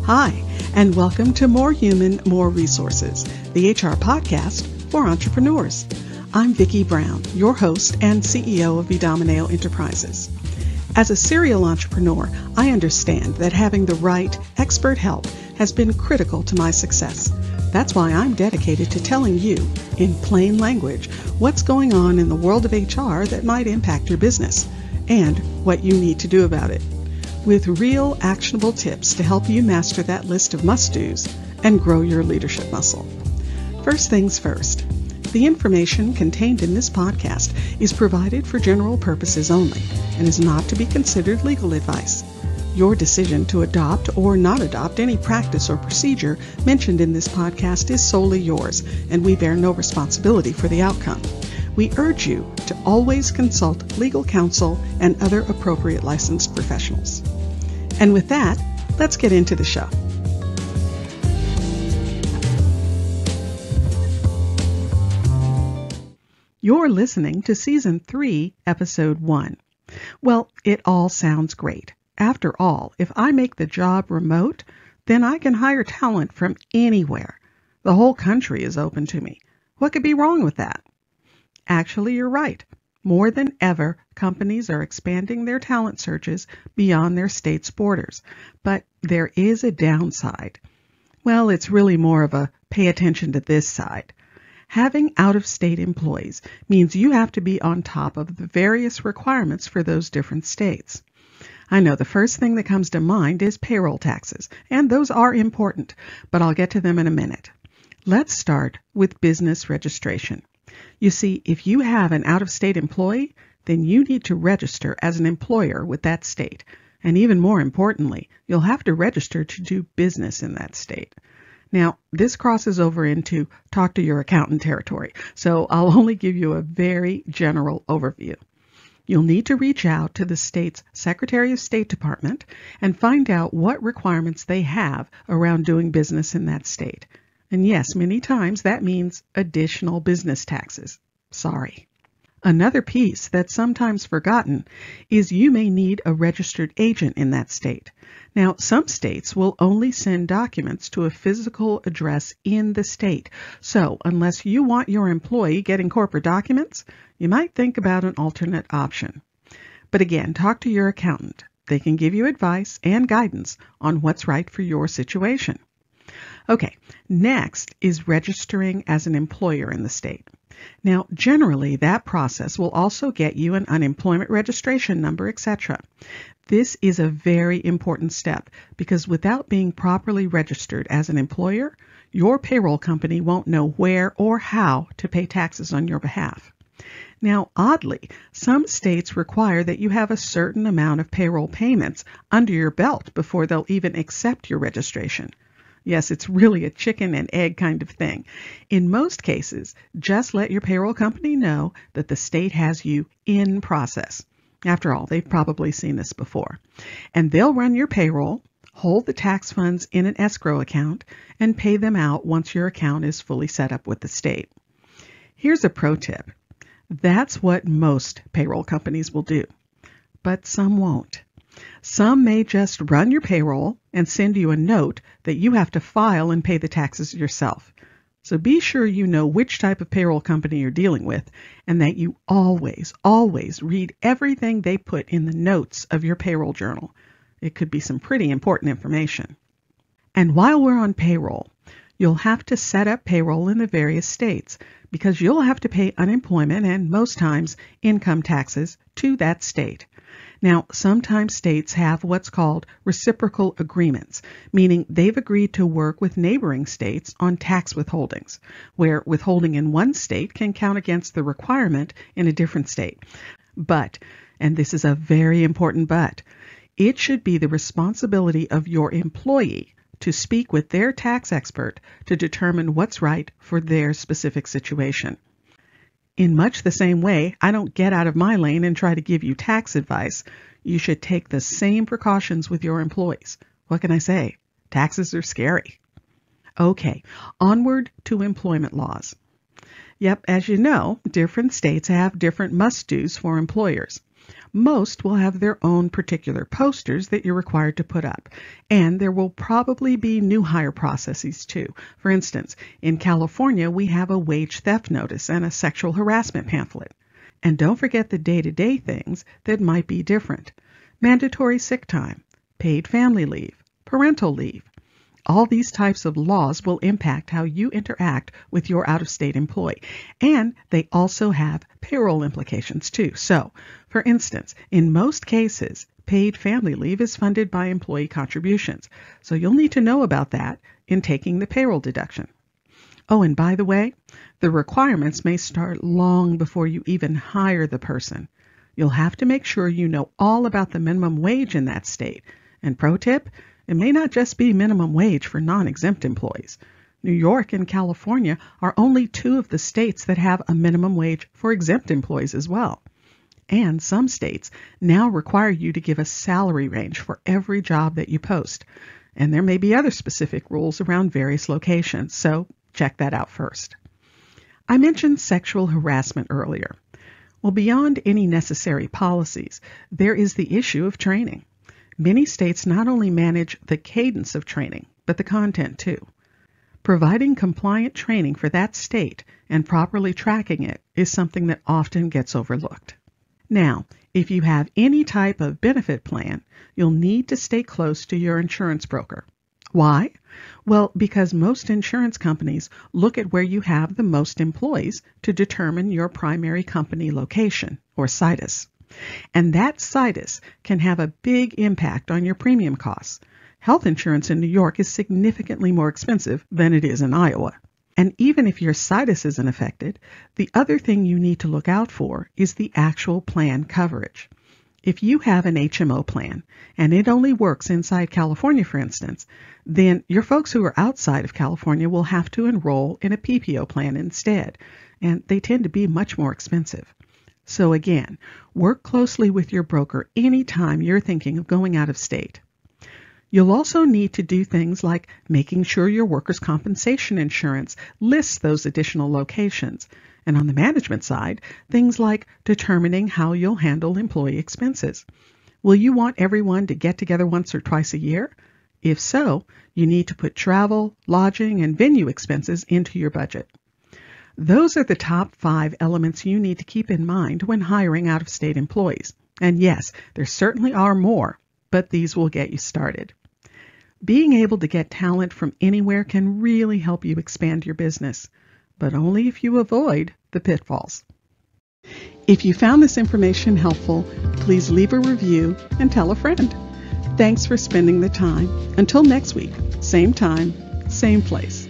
Hi, and welcome to More Human, More Resources, the HR podcast for entrepreneurs. I'm Vicki Brown, your host and CEO of Vidamaneo Enterprises. As a serial entrepreneur, I understand that having the right expert help has been critical to my success. That's why I'm dedicated to telling you, in plain language, what's going on in the world of HR that might impact your business and what you need to do about it, with real actionable tips to help you master that list of must-dos and grow your leadership muscle. First things first, the information contained in this podcast is provided for general purposes only and is not to be considered legal advice. Your decision to adopt or not adopt any practice or procedure mentioned in this podcast is solely yours, and we bear no responsibility for the outcome. We urge you to always consult legal counsel and other appropriate licensed professionals. And with that, let's get into the show. You're listening to Season 3, Episode 1. Well, it all sounds great. After all, if I make the job remote, then I can hire talent from anywhere. The whole country is open to me. What could be wrong with that? Actually, you're right. More than ever, companies are expanding their talent searches beyond their state's borders. But there is a downside. Well, it's really more of a pay attention to this side. Having out-of-state employees means you have to be on top of the various requirements for those different states. I know the first thing that comes to mind is payroll taxes, and those are important, but I'll get to them in a minute. Let's start with business registration. You see, if you have an out-of-state employee, then you need to register as an employer with that state. And even more importantly, you'll have to register to do business in that state. Now, this crosses over into talk to your accountant territory, so I'll only give you a very general overview. You'll need to reach out to the state's Secretary of State Department and find out what requirements they have around doing business in that state. And yes, many times that means additional business taxes. Sorry. Another piece that's sometimes forgotten is you may need a registered agent in that state. Now, some states will only send documents to a physical address in the state. So, unless you want your employee getting corporate documents, you might think about an alternate option. But again, talk to your accountant. They can give you advice and guidance on what's right for your situation. Okay, next is registering as an employer in the state. Now, generally, that process will also get you an unemployment registration number, etc. This is a very important step because without being properly registered as an employer, your payroll company won't know where or how to pay taxes on your behalf. Now, oddly, some states require that you have a certain amount of payroll payments under your belt before they'll even accept your registration. Yes, it's really a chicken and egg kind of thing. In most cases, just let your payroll company know that the state has you in process. After all, they've probably seen this before. And they'll run your payroll, hold the tax funds in an escrow account, and pay them out once your account is fully set up with the state. Here's a pro tip. That's what most payroll companies will do, but some won't. Some may just run your payroll and send you a note that you have to file and pay the taxes yourself. So be sure you know which type of payroll company you're dealing with and that you always read everything they put in the notes of your payroll journal. It could be some pretty important information. And while we're on payroll, you'll have to set up payroll in the various states because you'll have to pay unemployment and most times income taxes to that state. Now, sometimes states have what's called reciprocal agreements, meaning they've agreed to work with neighboring states on tax withholdings, where withholding in one state can count against the requirement in a different state. But, and this is a very important but, it should be the responsibility of your employee to speak with their tax expert to determine what's right for their specific situation. In much the same way, I don't get out of my lane and try to give you tax advice. You should take the same precautions with your employees. What can I say? Taxes are scary. Okay, onward to employment laws. Yep, as you know, different states have different must-dos for employers. Most will have their own particular posters that you're required to put up, and there will probably be new hire processes too. For instance, in California, we have a wage theft notice and a sexual harassment pamphlet. And don't forget the day-to-day things that might be different. Mandatory sick time, paid family leave, parental leave. All these types of laws will impact how you interact with your out-of-state employee, and they also have payroll implications too. So, for instance, in most cases, paid family leave is funded by employee contributions, so you'll need to know about that in taking the payroll deduction. Oh, and by the way, the requirements may start long before you even hire the person. You'll have to make sure you know all about the minimum wage in that state. And pro tip, it may not just be minimum wage for non-exempt employees. New York and California are only two of the states that have a minimum wage for exempt employees as well. And some states now require you to give a salary range for every job that you post. And there may be other specific rules around various locations, so check that out first. I mentioned sexual harassment earlier. Well, beyond any necessary policies, there is the issue of training. Many states not only manage the cadence of training, but the content too. Providing compliant training for that state and properly tracking it is something that often gets overlooked. Now, if you have any type of benefit plan, you'll need to stay close to your insurance broker. Why? Well, because most insurance companies look at where you have the most employees to determine your primary company location, or situs. And that situs can have a big impact on your premium costs. Health insurance in New York is significantly more expensive than it is in Iowa. And even if your situs isn't affected, the other thing you need to look out for is the actual plan coverage. If you have an HMO plan and it only works inside California, for instance, then your folks who are outside of California will have to enroll in a PPO plan instead, and they tend to be much more expensive. So again, work closely with your broker anytime you're thinking of going out of state. You'll also need to do things like making sure your workers' compensation insurance lists those additional locations. And on the management side, things like determining how you'll handle employee expenses. Will you want everyone to get together once or twice a year? If so, you need to put travel, lodging, and venue expenses into your budget. Those are the top 5 elements you need to keep in mind when hiring out-of-state employees. And yes, there certainly are more, but these will get you started. Being able to get talent from anywhere can really help you expand your business, but only if you avoid the pitfalls. If you found this information helpful, please leave a review and tell a friend. Thanks for spending the time. Until next week, same time, same place.